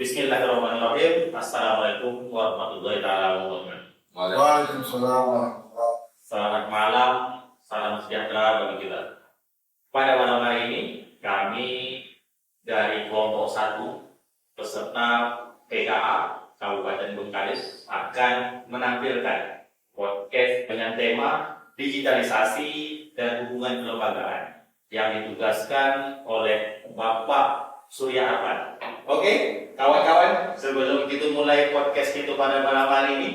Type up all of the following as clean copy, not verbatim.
Bismillahirrahmanirrahim. Assalamualaikum warahmatullahi wabarakatuh. Waalaikumsalam. Selamat malam, salam sejahtera bagi kita. Pada malam hari ini, kami dari kelompok 1 peserta PKA Kabupaten Bengkalis akan menampilkan podcast dengan tema digitalisasi dan hubungan kelembagaan yang ditugaskan oleh Bapak Surya Arfan. Oke, kawan-kawan, sebelum kita mulai podcast kita pada malam hari ini,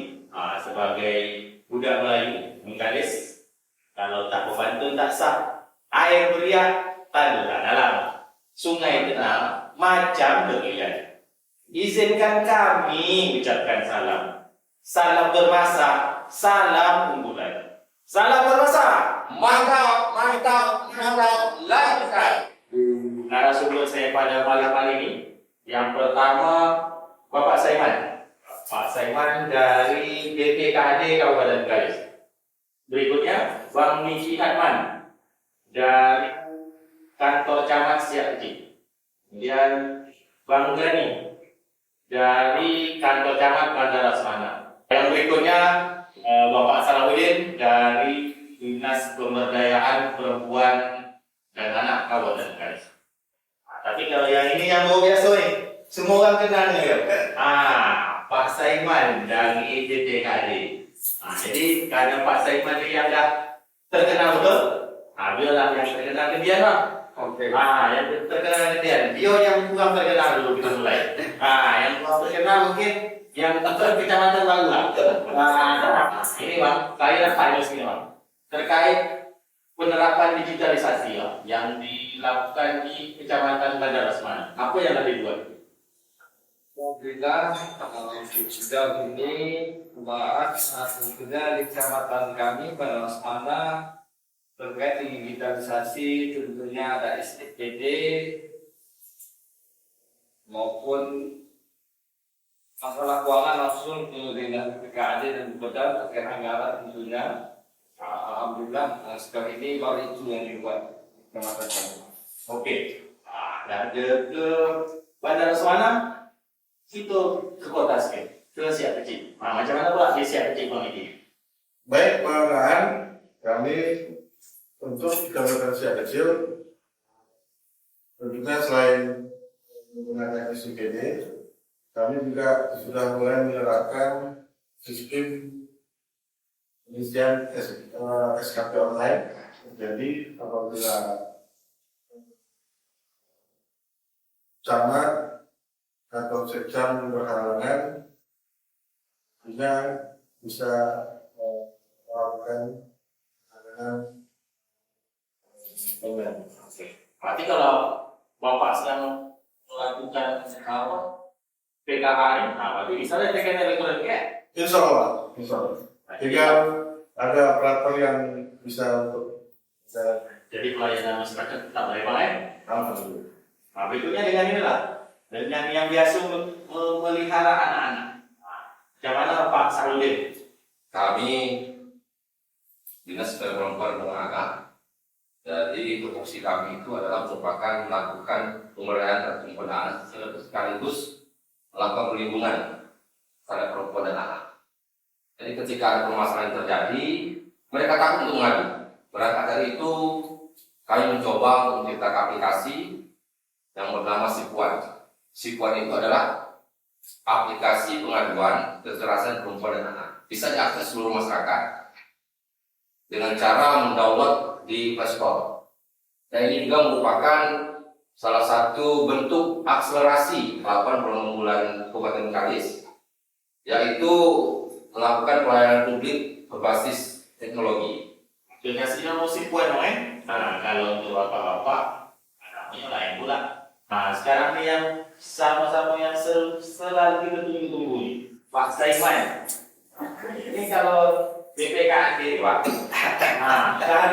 sebagai budak Melayu Bengkalis, kalau tak pantun tak sah, air beriak, tanah tak dalam, sungai tenang, macam berlian. Izinkan kami ucapkan salam. Salam bermasa, salam unggulan. Salam bermasa. Mantap, lanjutkan. Narasumber saya pada malam hari ini, yang pertama Bapak Saiman. Pak Saiman dari BPKAD Kabupaten Bengkalis. Berikutnya Bang Niki Adman dari kantor camat Siak Kecil. Kemudian Bang Gani dari kantor camat Bandar Asmana. Yang berikutnya Bapak Salahuddin dari Dinas Pemberdayaan Perempuan dan Anak Kabupaten Bengkalis. Tapi kalau yang ini yang luar biasa nih, semua orang kenal nih ya. Pak Saiman dari BPKAD. Jadi karena Pak Saiman ini yang dah terkenal betul, biarlah yang terkenal ke dia lah. Oke. Yang terkenal ke dia. Dia yang kurang terkenal dulu kita mulai. Yang kurang terkenal mungkin yang kecamatan baru lah. Ini bang, saya harus ini bang, terkait penerapan digitalisasi ya, yang dilakukan di Kecamatan Bandar Asmana. Apa yang lebih buat? Alhamdulillah, sudah ini membahas tentunya di kecamatan kami Bandar Asmana terkait digitalisasi, tentunya ada SPPD maupun masalah keuangan langsung ke Dinas PKAD dan Bupati terkait anggaran tentunya. Alhamdulillah sekali ini baru itu yang dibuat kecamatan kami. Oke. Dan ke Bandar Asmana, itu ke kota Siak, ke Siak Kecil. Macam mana pula di Siak Kecil bang ini? Baik, pengenalan kami untuk Kecamatan Siak Kecil tentunya selain menggunakan SPPD, kami juga sudah mulai menerapkan sistem pengisian SKP online. Jadi apabila camat atau sekcam berhalangan, bisa melakukan Oke. Berarti kalau Bapak sedang melakukan PKA ini, berarti bisa tekan elektronik ya? Insya Allah. Jika ada operator yang bisa untuk Jadi pelayanan masyarakat tetap baik-baik. alhamdulillah. Berikutnya dengan inilah, dengan yang biasa memelihara anak-anak. Bagaimana Pak Salahuddin? Kami Dinas Perempuan dan Anak, jadi tupoksi kami itu adalah merupakan melakukan pemberdayaan dan pembinaan sekaligus melakukan perlindungan terhadap perempuan dan anak. Jadi ketika ada permasalahan terjadi, mereka takut untuk mengadu. Berangkat dari itu, kami mencoba menciptakan aplikasi yang bernama Sipuan. Sipuan itu adalah aplikasi pengaduan kekerasan perempuan dan anak. Bisa diakses seluruh masyarakat dengan cara mendownload di Play Store. Dan ini juga merupakan salah satu bentuk akselerasi melakukan perlindungan Kabupaten Bengkalis, yaitu melakukan pelayanan publik berbasis teknologi. Aplikasinya musik buat kalau untuk bapak-bapak, anaknya lain pula. Sekarang nih yang sama-sama yang selalu kita tunggu-tunggu nih, Pak Saiman. Ini kalau BPKAD Pak,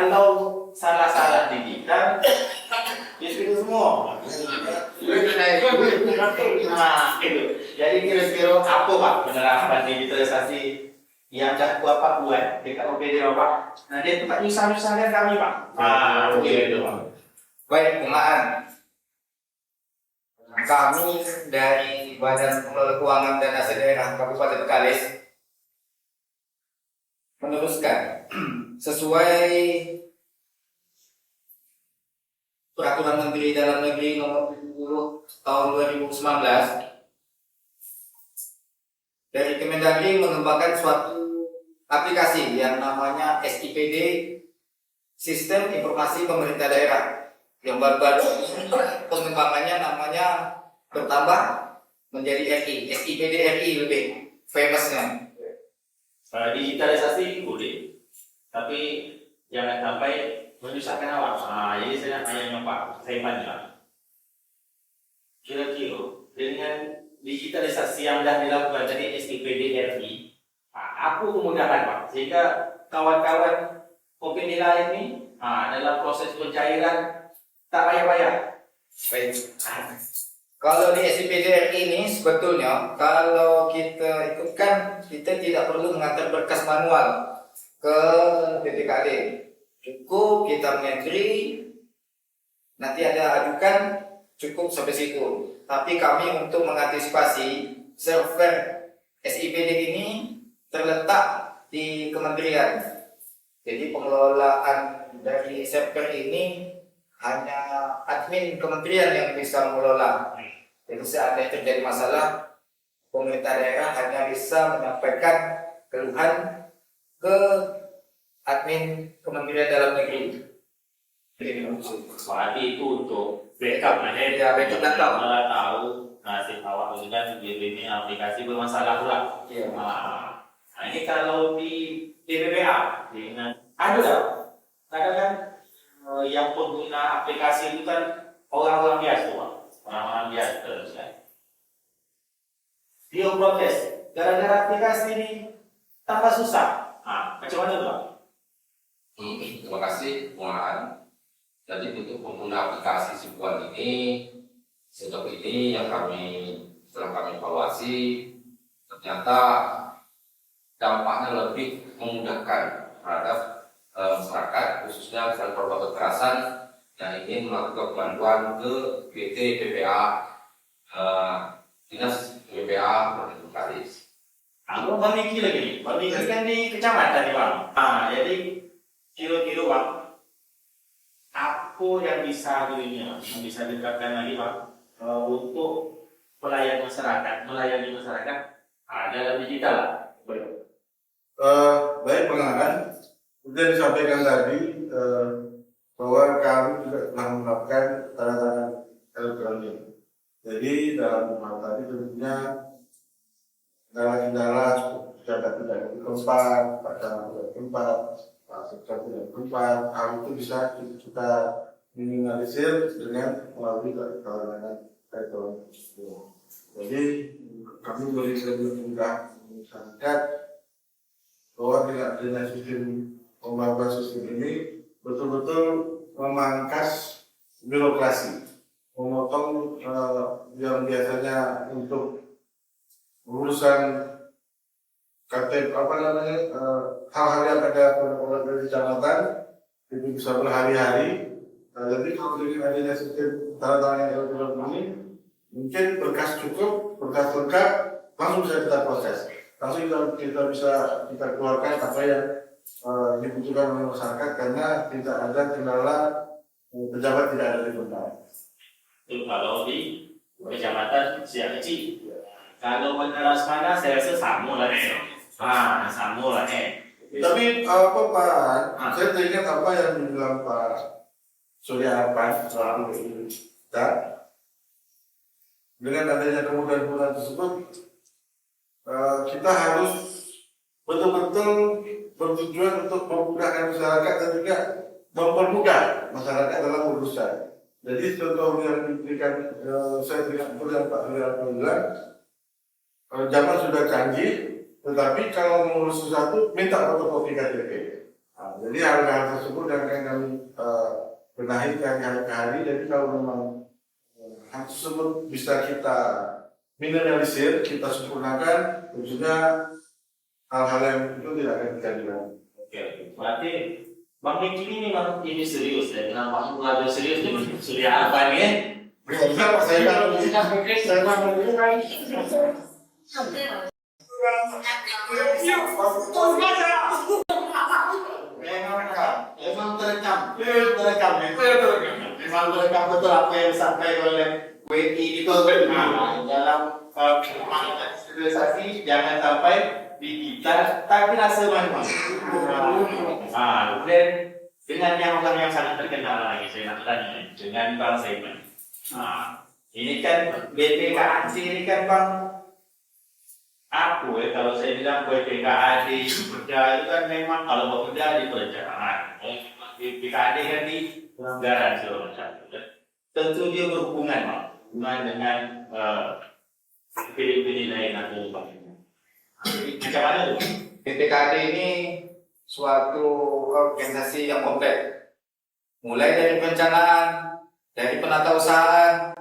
kalau salah-salah digital, itu semua. Itu. Jadi kira-kira apa Pak penerapan digitalisasi yang dah Bapak buat dekat OPD Bapak? Nah dia tempat nyusah-nyusahkan kami Pak. Begitu Pak. Baik, pengenalan kami dari Badan Pengelola Keuangan dan Aset Daerah Kabupaten Bengkalis meneruskan sesuai Peraturan Menteri Dalam Negeri Nomor 70 Tahun 2019 dari Kemendagri mengembangkan suatu aplikasi yang namanya SIPD, Sistem Informasi Pemerintah Daerah, yang baru-baru pengembangannya namanya bertambah menjadi RI, SIPD RI lebih famousnya. Digitalisasi boleh, tapi jangan sampai menyusahkan awak. Jadi saya hanya Pak Saiman, kira-kira dengan digitalisasi yang sudah dilakukan dari SIPD RI, aku memudahkan Pak, sehingga kawan-kawan opini lain ini dalam proses pencairan tak payah-payah. Baik. Kalau di SIPD RI ini sebetulnya kalau kita ikutkan, kita tidak perlu mengantar berkas manual ke BPKD. Cukup kita menteri, nanti ada ajukan, cukup sampai situ. Tapi kami untuk mengantisipasi server SIPD ini terletak di kementerian. Jadi pengelolaan dari server ini hanya admin kementerian yang bisa mengelola. Jadi seandainya terjadi masalah, pemerintah daerah hanya bisa menyampaikan keluhan ke admin Kementerian Dalam Negeri. Berarti itu untuk backup Ya, backup data. Kalau tahu nasib awak itu kan ini aplikasi bermasalah pula. Iya. Nah, ini kalau di BPPA dengan ada kadang kan yang pengguna aplikasi itu kan orang-orang biasa, Pak. Orang-orang biasa terus kan. Dia protes gara-gara aplikasi ini tambah susah. Macam mana tuh, Pak? Terima kasih, Muhammad. Jadi untuk pengguna aplikasi Sipuan ini, sejauh ini yang setelah kami evaluasi, ternyata dampaknya lebih memudahkan terhadap masyarakat, khususnya misalnya korban kekerasan yang ingin melakukan bantuan ke PT BPA, Dinas BPA Provinsi Bengkalis. Kalau Bang Niki lagi, Bang Niki kan di kecamatan nih Bang. Jadi kilo-kilo Bang, apa yang bisa dirinya, yang bisa diterapkan lagi Bang untuk melayani masyarakat dalam digital lah. Baik pengenangan, sudah disampaikan tadi bahwa kami juga telah menerapkan tanda tangan elektronik. Jadi dalam hal tadi tentunya kendala-kendala jaga tidak di tempat, pada tempat, sektor tidak di tempat, hal itu bisa kita minimalisir dengan melalui tanda tangan elektronik. Jadi kami beri kemudahan masyarakat bahwa dengan sistem pembahasan sistem ini betul-betul memangkas birokrasi, memotong yang biasanya untuk urusan KTP hal-hal yang ada pada kecamatan itu bisa berhari-hari. Jadi kalau dengan adanya sistem tanda tangan elektronik ini mungkin berkas cukup, berkas lengkap langsung bisa kita proses. Langsung kita bisa kita keluarkan apa yang dibutuhkan oleh masyarakat karena tidak ada kendala pejabat tidak ada di tempat. Itu kalau di kecamatan Siak Kecil. Kalau meneras mana saya rasa sama lah sama lah Tapi apa Pak? Saya teringat apa yang dibilang Pak Surya Arpan selalu kita dengan adanya kemudahan-kemudahan tersebut. Kita harus betul-betul bertujuan untuk memudahkan masyarakat dan juga mempermudah masyarakat dalam urusan. Jadi contoh yang diberikan saya berikan yang Pak Surya bilang, zaman sudah canggih, tetapi kalau mengurus sesuatu minta fotokopi KTP. Jadi hal-hal tersebut yang akan kami benahi hari ke hari. Jadi kalau memang hal tersebut bisa kita minimalisir, kita sempurnakan, tentunya hal-hal yang itu tidak akan terjadi lagi. Oke. Berarti Bang Niki ini memang ini serius ya. Kenapa belajar serius ini Surya apa nih? Memang terekam betul apa yang disampaikan oleh WI itu dalam sterilisasi jangan sampai digital tapi rasa manual. Kemudian dengan yang orang yang sangat terkenal lagi saya nak tanya dengan Bang Saiman. Ini kan BPKAD ini kan Bang aku kalau saya bilang BPKAD bekerja itu kan memang kalau bekerja di perencanaan, BPKAD kan di pelanggaran segala macam. Tentu dia berhubungan Bang, hubungan dengan pilih-pilih lain atau Bang. Macam mana tu? BPKAD ini suatu organisasi yang kompleks, mulai dari perencanaan, dari penatausahaan,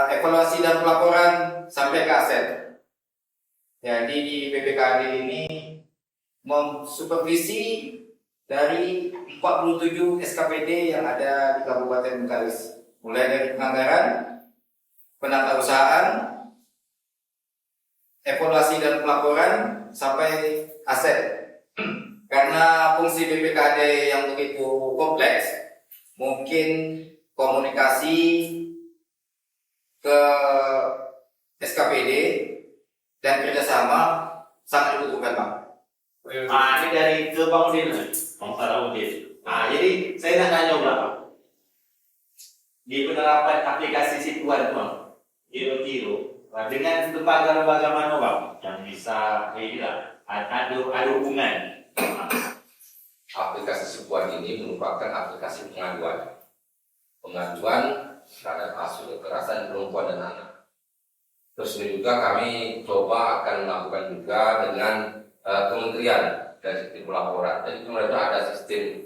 evaluasi dan pelaporan sampai ke aset. Jadi di BPKAD ini mensupervisi dari 47 SKPD yang ada di Kabupaten Bengkalis, mulai dari penganggaran, penatausahaan, evaluasi dan pelaporan sampai aset. Karena fungsi BPKAD yang begitu kompleks, mungkin komunikasi ke SKPD dan kerjasama sangat dibutuhkan Bang. Ini dari ke Bang Udin, Bang Salahuddin. Jadi saya nak tanya berapa? Di penerapan aplikasi Situan Bang, Giro dengan lembaga-lembaga mana Bang yang bisa ada hubungan? Aplikasi Situan ini merupakan aplikasi pengaduan terhadap kasus kekerasan perempuan dan anak. Terus ini juga kami coba akan melakukan juga dengan kementerian dan sistem pelaporan. Jadi mereka ada sistem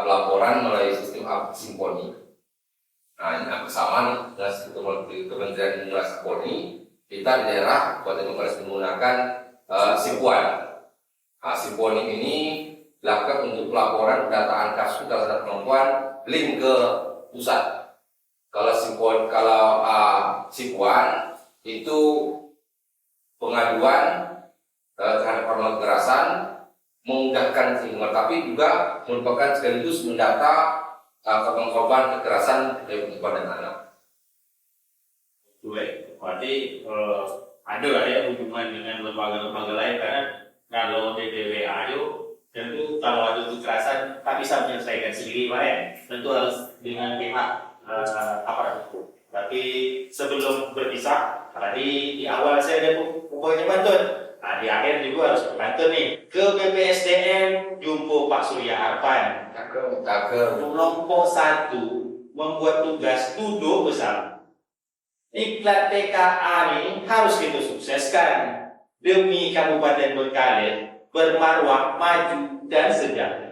pelaporan melalui sistem Simponi. Nah ini bersama nih dengan sistem kementerian Simponi, kita di daerah Kabupaten Bengkalis menggunakan Simpuan. Simponi ini dilakukan untuk pelaporan pendataan kasus kekerasan perempuan link ke pusat. Kalau Simpuan itu pengaduan terhadap korban kekerasan memudahkan sehingga, tapi juga merupakan sekaligus mendata korban kekerasan dari perempuan dan anak. Berarti ada lah ya hubungan dengan lembaga-lembaga lain karena kalau DPWA itu tentu kalau ada kekerasan tak bisa menyelesaikan sendiri Pak ya, tentu harus dengan pihak aparat hukum. Tapi sebelum berpisah, tadi di awal saya ada pokoknya bantuan. Di akhir juga harus bantuan nih ke BPSDM jumpa Pak Surya Arfan. Kelompok 1 membuat tugas duduk bersama. Iklan PKA ini harus kita sukseskan demi Kabupaten Bengkalis bermarwah maju dan sejahtera.